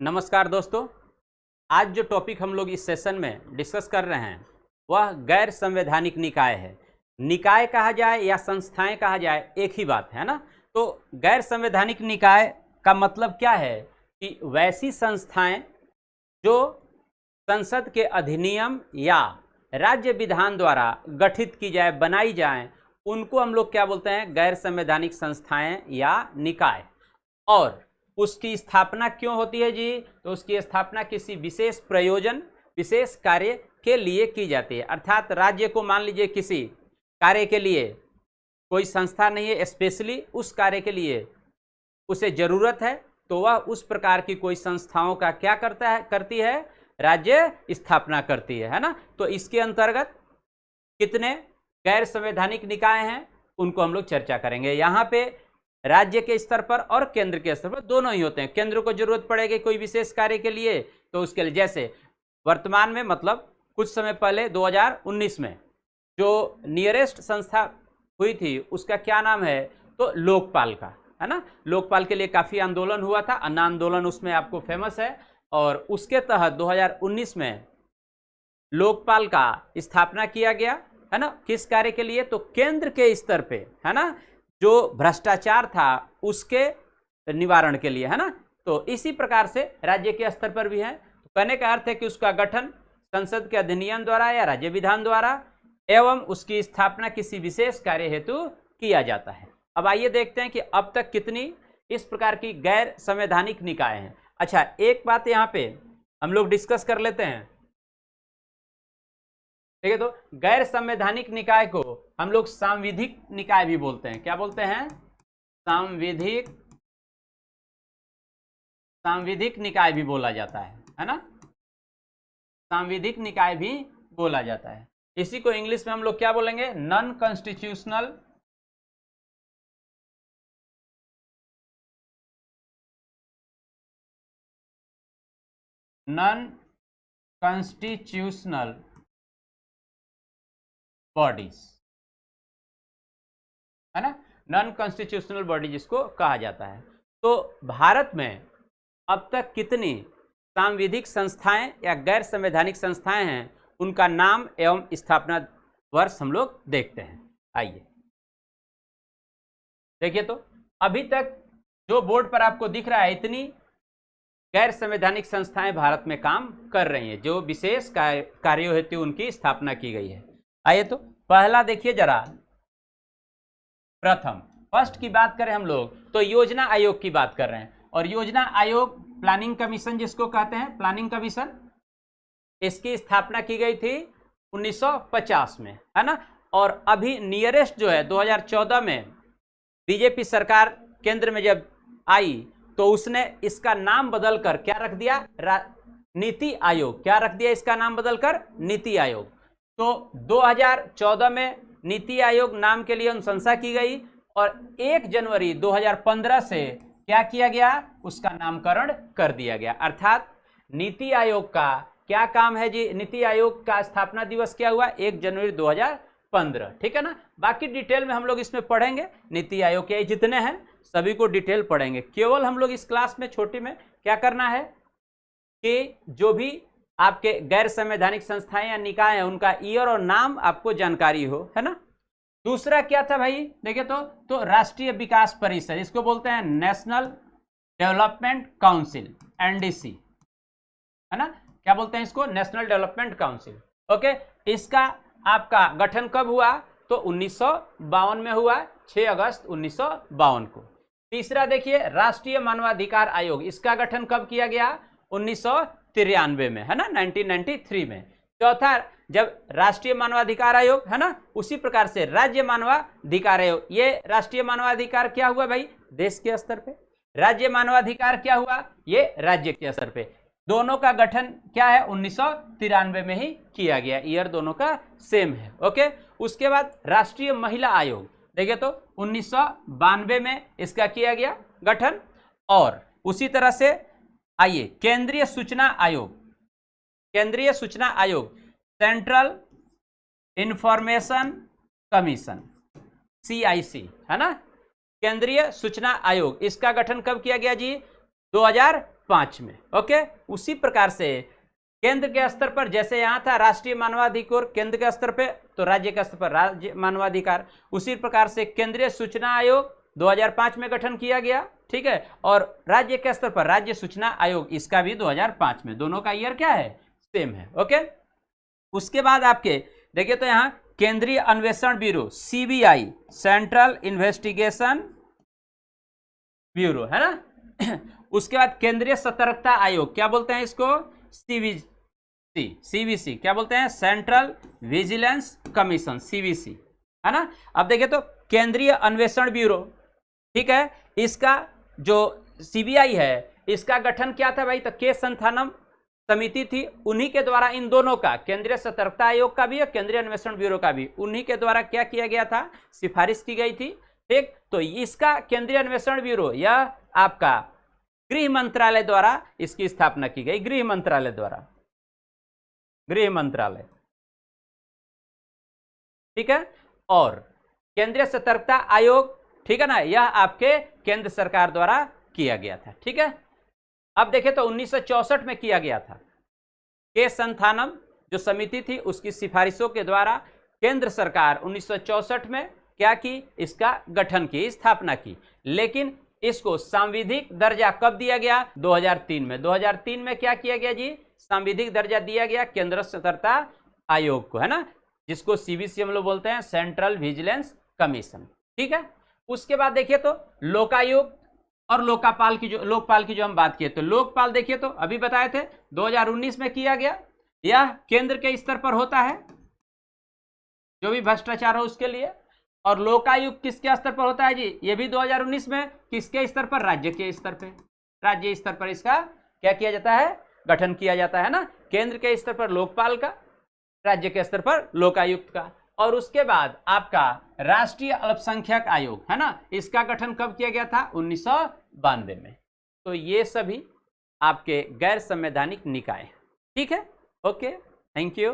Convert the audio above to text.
नमस्कार दोस्तों। आज जो टॉपिक हम लोग इस सेशन में डिस्कस कर रहे हैं वह गैर संवैधानिक निकाय है। निकाय कहा जाए या संस्थाएं कहा जाए एक ही बात है ना। तो गैर संवैधानिक निकाय का मतलब क्या है कि वैसी संस्थाएं जो संसद के अधिनियम या राज्य विधान द्वारा गठित की जाए, बनाई जाए, उनको हम लोग क्या बोलते हैं? गैर संवैधानिक संस्थाएं या निकाय। और उसकी स्थापना क्यों होती है जी? तो उसकी स्थापना किसी विशेष प्रयोजन, विशेष कार्य के लिए की जाती है। अर्थात राज्य को मान लीजिए किसी कार्य के लिए कोई संस्था नहीं है, स्पेशली उस कार्य के लिए उसे जरूरत है, तो वह उस प्रकार की कोई संस्थाओं का क्या करती है? राज्य स्थापना करती है ना। तो इसके अंतर्गत कितने गैर संवैधानिक निकाय हैं उनको हम लोग चर्चा करेंगे। यहाँ पे राज्य के स्तर पर और केंद्र के स्तर पर दोनों ही होते हैं। केंद्र को जरूरत पड़ेगी कोई विशेष कार्य के लिए तो उसके लिए, जैसे वर्तमान में मतलब कुछ समय पहले 2019 में जो नियरेस्ट संस्था हुई थी उसका क्या नाम है? तो लोकपाल का, है ना। लोकपाल के लिए काफ़ी आंदोलन हुआ था, अन्ना आंदोलन उसमें आपको फेमस है। और उसके तहत 2019 में लोकपाल का स्थापना किया गया, है ना। किस कार्य के लिए? तो केंद्र के स्तर पे, है ना, जो भ्रष्टाचार था उसके निवारण के लिए, है ना। तो इसी प्रकार से राज्य के स्तर पर भी है। तो कहने का अर्थ है कि उसका गठन संसद के अधिनियम द्वारा या राज्य विधान द्वारा एवं उसकी स्थापना किसी विशेष कार्य हेतु किया जाता है। अब आइए देखते हैं कि अब तक कितनी इस प्रकार की गैर संवैधानिक निकाय हैं। अच्छा, एक बात यहाँ पे हम लोग डिस्कस कर लेते हैं, ठीक है। तो गैर संवैधानिक निकाय को हम लोग सांविधिक निकाय भी बोलते हैं। क्या बोलते हैं? सांविधिक निकाय भी बोला जाता है ना। सांविधिक निकाय भी बोला जाता है। इसी को इंग्लिश में हम लोग क्या बोलेंगे? नॉन कॉन्स्टिट्यूशनल बॉडीज, है ना। नॉन कॉन्स्टिट्यूशनल बॉडी जिसको कहा जाता है। तो भारत में अब तक कितनी सांविधिक संस्थाएं या गैर संवैधानिक संस्थाएं हैं उनका नाम एवं स्थापना वर्ष हम लोग देखते हैं। आइए देखिए, तो अभी तक जो बोर्ड पर आपको दिख रहा है इतनी गैर संवैधानिक संस्थाएं भारत में काम कर रही हैं, जो विशेष कार्यों हेतु उनकी स्थापना की गई है। आइए तो पहला देखिए जरा, प्रथम फर्स्ट की बात करें हम लोग तो योजना आयोग की बात कर रहे हैं। और योजना आयोग, प्लानिंग कमीशन जिसको कहते हैं, प्लानिंग कमीशन, इसकी स्थापना की गई थी 1950 में, है ना। और अभी नियरेस्ट जो है 2014 में बीजेपी सरकार केंद्र में जब आई तो उसने इसका नाम बदलकर क्या रख दिया? नीति आयोग। क्या रख दिया इसका नाम बदलकर? नीति आयोग। तो 2014 में नीति आयोग नाम के लिए अनुशंसा की गई और 1 जनवरी 2015 से क्या किया गया? उसका नामकरण कर दिया गया। अर्थात नीति आयोग का क्या काम है जी? नीति आयोग का स्थापना दिवस क्या हुआ? 1 जनवरी 2015, ठीक है ना। बाकी डिटेल में हम लोग इसमें पढ़ेंगे। नीति आयोग के जितने हैं सभी को डिटेल पढ़ेंगे। केवल हम लोग इस क्लास में छोटी में क्या करना है कि जो भी आपके गैर संवैधानिक संस्थाएं या निकाय हैं उनका ईयर और नाम आपको जानकारी हो, है ना। दूसरा क्या था भाई? देखिए तो राष्ट्रीय विकास परिषद, इसको बोलते हैं नेशनल डेवलपमेंट काउंसिल, एनडीसी, है ना। क्या बोलते हैं इसको? National development council. ओके, इसका आपका गठन कब हुआ? तो 1952 में हुआ, 6 अगस्त 1952 को। तीसरा देखिए राष्ट्रीय मानवाधिकार आयोग, इसका गठन कब किया गया? 1993 में, है ना, 1993 में। चौथा, जब राष्ट्रीय मानवाधिकार आयोग, है ना, उसी प्रकार से राज्य मानवाधिकार आयोग। ये राष्ट्रीय मानवाधिकार क्या हुआ भाई? देश के स्तर पे। राज्य मानवाधिकार क्या हुआ? ये राज्य के स्तर पे। दोनों का गठन क्या है? 1993 में ही किया गया। ईयर दोनों का सेम है। ओके, उसके बाद राष्ट्रीय महिला आयोग, देखिए तो 1992 में इसका किया गया गठन। और उसी तरह से आइए केंद्रीय सूचना आयोग, केंद्रीय सूचना आयोग, सेंट्रल इंफॉर्मेशन कमीशन, CIC, है ना, केंद्रीय सूचना आयोग, इसका गठन कब किया गया जी? 2005 में। ओके, उसी प्रकार से केंद्र के स्तर पर जैसे यहाँ था राष्ट्रीय मानवाधिकार केंद्र के स्तर पे, तो राज्य के स्तर पर राज्य मानवाधिकार, उसी प्रकार से केंद्रीय सूचना आयोग 2005 में गठन किया गया, ठीक है, और राज्य के स्तर पर राज्य सूचना आयोग, इसका भी 2005 में, दोनों का ईयर क्या है, सेम है। ओके, उसके बाद आपके देखिए तो यहाँ केंद्रीय अन्वेषण bureau CBI, central investigation bureau, है ना। उसके बाद केंद्रीय सतर्कता आयोग, क्या बोलते हैं इसको, CVC, क्या बोलते हैं, सेंट्रल विजिलेंस कमीशन, CVC, है ना। अब देखिए तो केंद्रीय अन्वेषण ब्यूरो, ठीक है, इसका जो CBI है इसका गठन क्या था भाई, तो के संथानम समिति थी, उन्हीं के द्वारा इन दोनों का, केंद्रीय सतर्कता आयोग का भी और केंद्रीय अन्वेषण ब्यूरो का भी, उन्हीं के द्वारा क्या किया गया था, सिफारिश की गई थी, ठीक। तो इसका केंद्रीय अन्वेषण ब्यूरो यह आपका गृह मंत्रालय द्वारा इसकी स्थापना की गई, गृह मंत्रालय द्वारा, गृह मंत्रालय, ठीक है। और केंद्रीय सतर्कता आयोग, ठीक है ना, यह आपके केंद्र सरकार द्वारा किया गया था, ठीक है। अब देखें तो 1964 में किया गया था, के संथानम जो समिति थी उसकी सिफारिशों के द्वारा केंद्र सरकार 1964 में क्या की, इसका गठन की, स्थापना की। लेकिन इसको सांविधिक दर्जा कब दिया गया, 2003 में। 2003 में क्या किया गया जी, सांविधिक दर्जा दिया गया केंद्र सतर्कता आयोग को, है ना, जिसको CVC हम लोग बोलते हैं, सेंट्रल विजिलेंस कमीशन, ठीक है। उसके बाद देखिए तो लोकायुक्त और लोकपाल की जो हम बात किए, तो लोकपाल देखिए तो अभी बताए थे 2019 में किया गया, यह केंद्र के स्तर पर होता है, जो भी भ्रष्टाचार हो उसके लिए। और लोकायुक्त किसके स्तर पर होता है जी, ये भी 2019 में, किसके स्तर पर, राज्य के स्तर पे, राज्य स्तर पर इसका क्या किया जाता है, गठन किया जाता है ना, केंद्र के स्तर पर लोकपाल का, राज्य के स्तर पर लोकायुक्त का। और उसके बाद आपका राष्ट्रीय अल्पसंख्यक आयोग, है ना, इसका गठन कब किया गया था, 1992 में। तो ये सभी आपके गैर संवैधानिक निकाय, ठीक है। Okay, thank you.